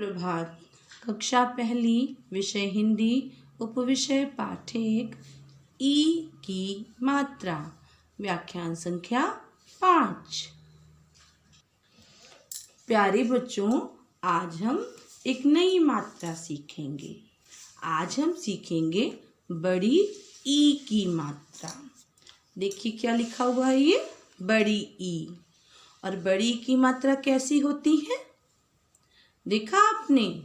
सुप्रभात। कक्षा पहली, विषय हिंदी, उपविषय पाठ 1, ई की मात्रा, व्याख्यान संख्या 5। प्यारे बच्चों, आज हम एक नई मात्रा सीखेंगे। आज हम सीखेंगे बड़ी ई की मात्रा। देखिए क्या लिखा हुआ है, ये बड़ी ई। और बड़ी की मात्रा कैसी होती है, देखा आपने?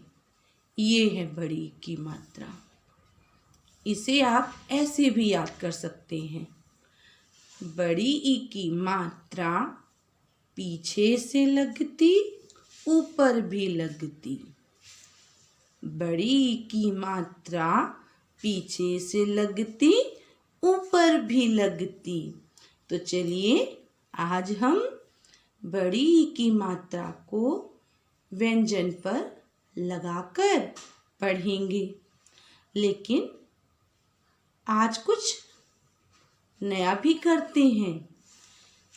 ये है बड़ी की मात्रा। इसे आप ऐसे भी याद कर सकते हैं। बड़ी ई की मात्रा पीछे से लगती, ऊपर भी लगती। बड़ी ई की मात्रा पीछे से लगती, ऊपर भी लगती। तो चलिए आज हम बड़ी ई की मात्रा को व्यंजन पर लगाकर पढ़ेंगे। लेकिन आज कुछ नया भी करते हैं।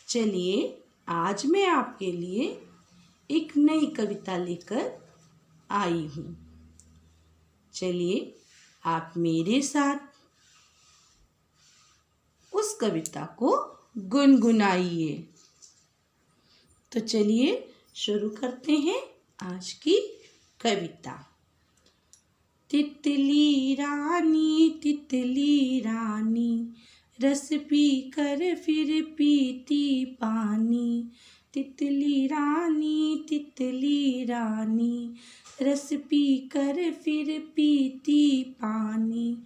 चलिए आज मैं आपके लिए एक नई कविता लेकर आई हूँ। चलिए आप मेरे साथ उस कविता को गुनगुनाइए। तो चलिए शुरू करते हैं आज की कविता। तितली रानी रस पी कर फिर पीती पानी। तितली रानी रस पी कर फिर पीती पानी।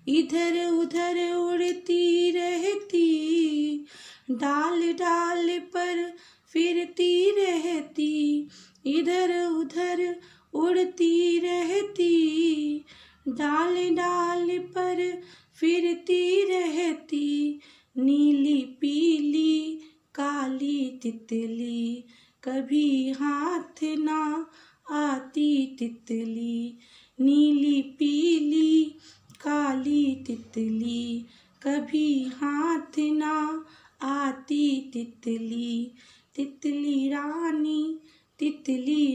इधर उधर उड़ती रहती, डाल डाल पर फिरती रहती। इधर उधर उड़ती रहती, डाल डाल पर फिरती रहती। नीली पीली काली तितली, कभी हाथ ना आती तितली। नीली पीली काली तितली, कभी हाथ ना आती तितली। तितली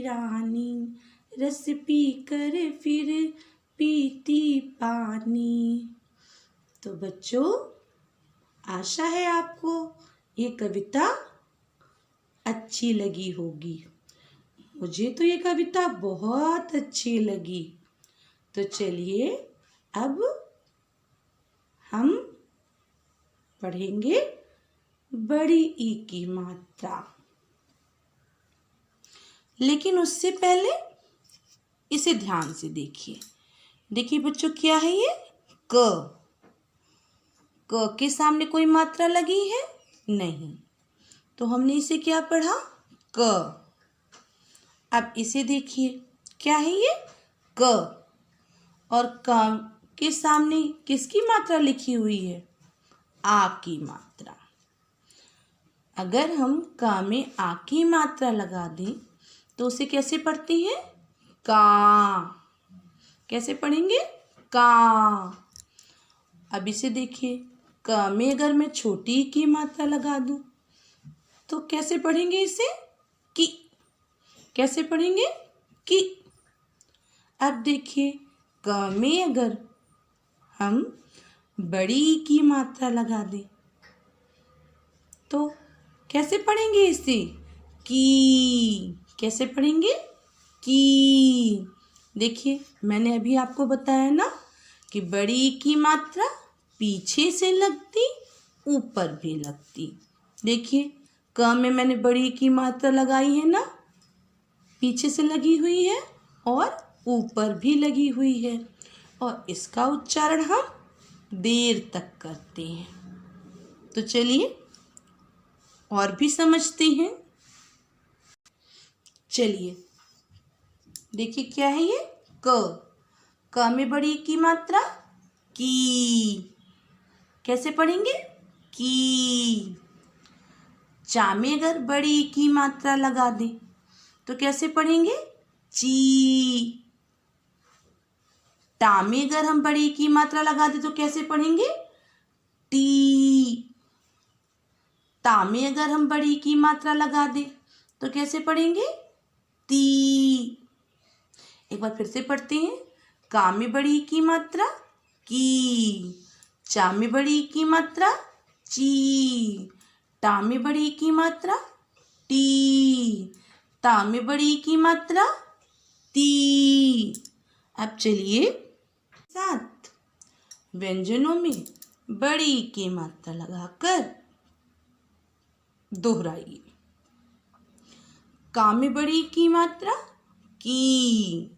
रानी रस पी कर फिर पीती पानी। तो बच्चों, आशा है आपको ये कविता अच्छी लगी होगी। मुझे तो ये कविता बहुत अच्छी लगी। तो चलिए अब हम पढ़ेंगे बड़ी ई की मात्रा। लेकिन उससे पहले इसे ध्यान से देखिए। देखिए बच्चों, क्या है ये? क के सामने कोई मात्रा लगी है? नहीं। तो हमने इसे क्या पढ़ा? क। अब इसे देखिए, क्या है ये? क। और क के सामने किसकी मात्रा लिखी हुई है? आ की मात्रा। अगर हम क में आ की मात्रा लगा दें तो उसे कैसे पढ़ते हैं? का। कैसे पढ़ेंगे? का। अब इसे देखिए, क में अगर मैं छोटी की मात्रा लगा दूं तो कैसे पढ़ेंगे इसे? की। कैसे पढ़ेंगे? की। अब देखिए, क में अगर हम बड़ी की मात्रा लगा दें तो कैसे पढ़ेंगे इसे? की। कैसे पढ़ेंगे? की। देखिए, मैंने अभी आपको बताया ना कि बड़ी की मात्रा पीछे से लगती, ऊपर भी लगती। देखिए, क में मैंने बड़ी की मात्रा लगाई है ना, पीछे से लगी हुई है और ऊपर भी लगी हुई है। और इसका उच्चारण हम देर तक करते हैं। तो चलिए और भी समझते हैं। चलिए देखिए, क्या है ये? क में बड़ी की मात्रा की। कैसे पढ़ेंगे? की। चा में अगर बड़ी की मात्रा लगा दें तो कैसे पढ़ेंगे? ची। टा में अगर हम बड़ी की मात्रा लगा दें तो कैसे पढ़ेंगे? टी। ता में अगर हम बड़ी की मात्रा लगा दें तो कैसे पढ़ेंगे? ती। एक बार फिर से पढ़ते हैं। का में बड़ी की मात्रा की, चा में बड़ी की मात्रा ची, टा में बड़ी की मात्रा टी, ता में बड़ी की मात्रा ती। अब चलिए साथ व्यंजनों में बड़ी की मात्रा लगाकर दोहराइए। का में बड़ी की मात्रा की,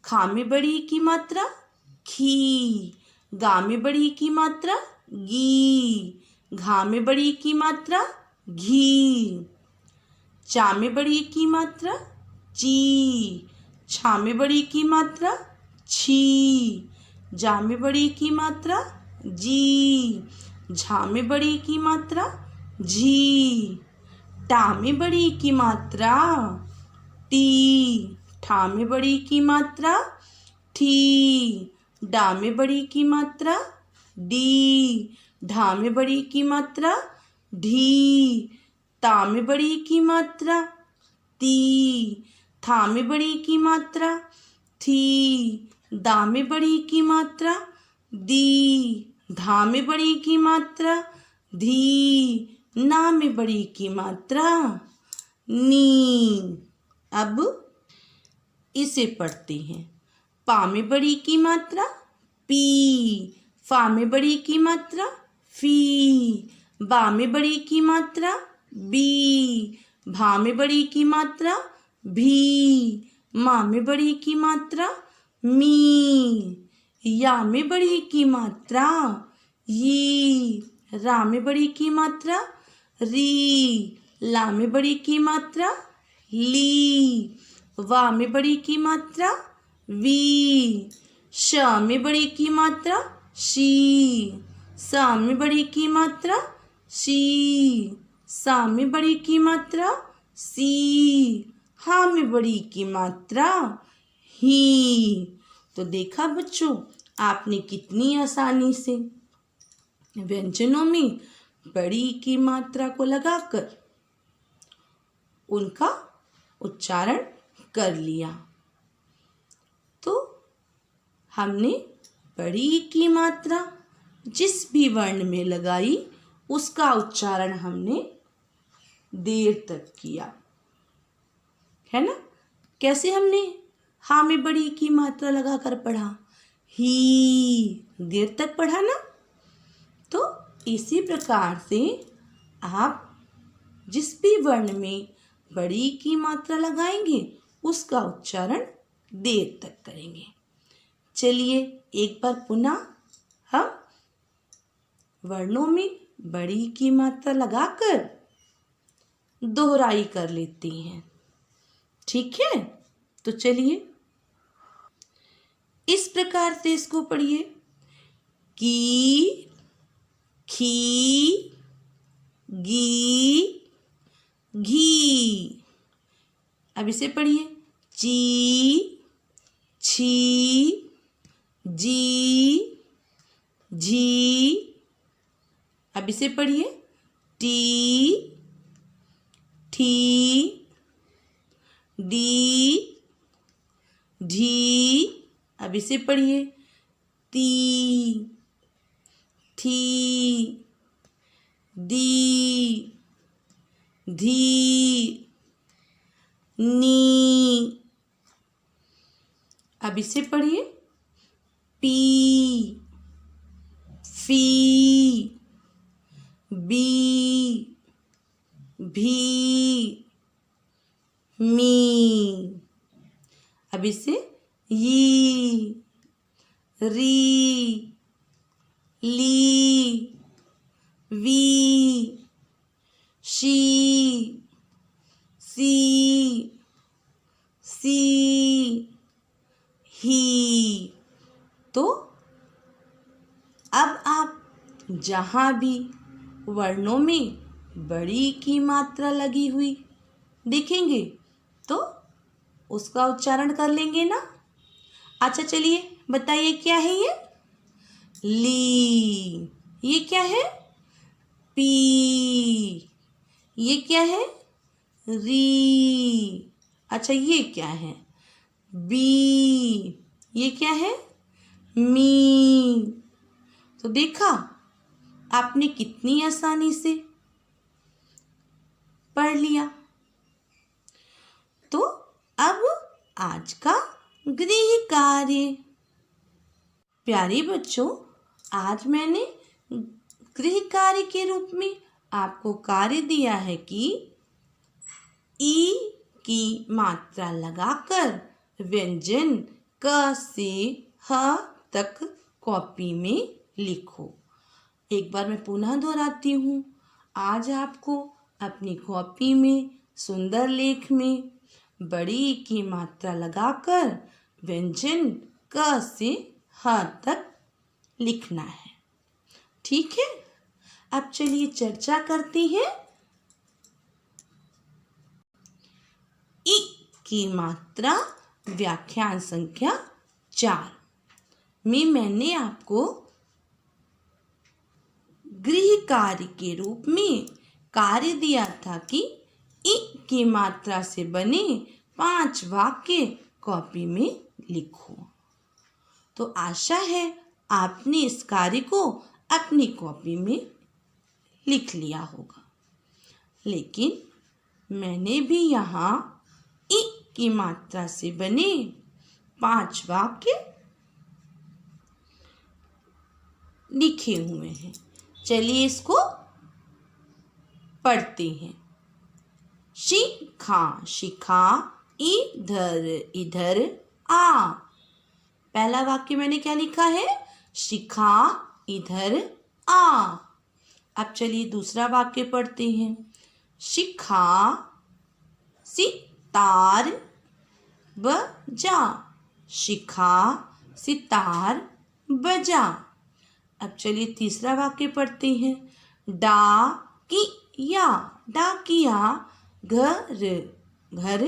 खा में बड़ी की मात्रा खी, गा में बड़ी की मात्रा गी, घा में बड़ी की मात्रा घी, चा में बड़ी की मात्रा ची, छा में बड़ी की मात्रा छी, जा में बड़ी की मात्रा जी, झा में बड़ी की मात्रा झी, टा में बड़ी की मात्रा टी, ठा में बड़ी की मात्रा ठी, डा में बड़ी की मात्रा डी, ढा में बड़ी की मात्रा ढी, ता में बड़ी की मात्रा ती, था में बड़ी की मात्रा थी, दा में बड़ी की मात्रा दी, धा में बड़ी की मात्रा धी, ना में बड़ी की मात्रा नी। अब इसे पढ़ते हैं। पा में बड़ी की मात्रा पी, फा में बड़ी की मात्रा फी, बा में बड़ी की मात्रा बी, भा में बड़ी की मात्रा भी, मा में बड़ी की मात्रा मी, या में बड़ी की मात्रा यी, रा में बड़ी की मात्रा री, ला में बड़ी की मात्रा ली, वा में बड़ी की मात्रा वी, श में बड़ी की मात्रा शी, सा में बड़ी की मात्रा शी, सा में बड़ी की मात्रा सी, हा में बड़ी की मात्रा ही। तो देखा बच्चों, आपने कितनी आसानी से व्यंजनों में बड़ी की मात्रा को लगाकर उनका उच्चारण कर लिया। तो हमने बड़ी की मात्रा जिस भी वर्ण में लगाई उसका उच्चारण हमने देर तक किया, है ना। कैसे हमने हा में बड़ी की मात्रा लगाकर पढ़ा, ही, देर तक पढ़ा ना। तो इसी प्रकार से आप जिस भी वर्ण में बड़ी की मात्रा लगाएंगे उसका उच्चारण देर तक करेंगे। चलिए एक बार पुनः हम वर्णों में बड़ी की मात्रा लगाकर दोहराई कर लेते हैं, ठीक है। तो चलिए इस प्रकार से इसको पढ़िए। की, खी, गी, घी। अब इसे पढ़िए। ची, छी, जी, झी। अब इसे पढ़िए। टी, ठी, डी, ढी। अब इसे पढ़िए। ती, थी, दी, धी, नी। अब इसे पढ़िए। पी, फी, बी, भी, मी। अब इसे यी, री, ली, वी, शी, सी, ही। तो अब आप जहाँ भी वर्णों में बड़ी की मात्रा लगी हुई देखेंगे तो उसका उच्चारण कर लेंगे ना। अच्छा चलिए बताइए क्या है ये। ली। ये क्या है। पी। ये क्या है। री। अच्छा ये क्या है। बी। ये क्या है? मी। तो देखा आपने कितनी आसानी से पढ़ लिया। तो अब आज का गृह कार्य। प्यारे बच्चों, आज मैंने गृह कार्य के रूप में आपको कार्य दिया है कि ई की मात्रा लगाकर व्यंजन क से ह तक कॉपी में लिखो। एक बार मैं पुनः दोहराती हूँ। आज आपको अपनी कॉपी में सुंदर लेख में बड़ी ई की मात्रा लगाकर व्यंजन क से ह तक लिखना है। ठीक है, अब चलिए चर्चा करते हैं। ई की मात्रा व्याख्यान संख्या 4 में मैंने आपको गृह कार्य के रूप में कार्य दिया था कि ई की मात्रा से बने 5 वाक्य कॉपी में लिखो। तो आशा है आपने इस कार्य को अपनी कॉपी में लिख लिया होगा। लेकिन मैंने भी यहाँ ई की मात्रा से बने 5 वाक्य लिखे हुए हैं। चलिए इसको पढ़ते हैं। शिखा, शिखा इधर इधर आ। पहला वाक्य मैंने क्या लिखा है? शिखा इधर आ। अब चलिए दूसरा वाक्य पढ़ते हैं। शिखा सितार बजा। शिखा सितार बजा। अब चलिए तीसरा वाक्य पढ़ते हैं। डाकिया, डाकिया घर घर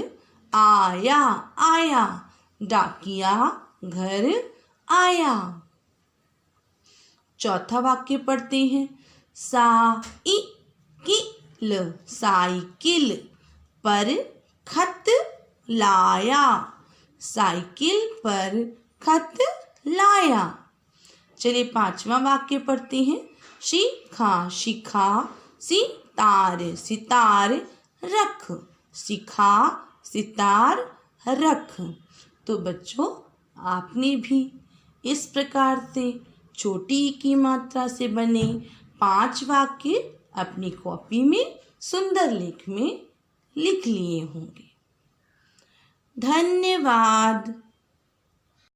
आया आया। डाकिया घर आया। चौथा वाक्य पढ़ते हैं। साइकिल, साइकिल पर खत लाया। साइकिल पर खत लाया। चलिए पांचवा वाक्य पढ़ते हैं। शिखा, शिखा सितार, सितार रख। शिखा सितार रख। तो बच्चों, आपने भी इस प्रकार से छोटी ई की मात्रा से बने 5 वाक्य अपनी कॉपी में सुंदर लेख में लिख लिए होंगे। धन्यवाद।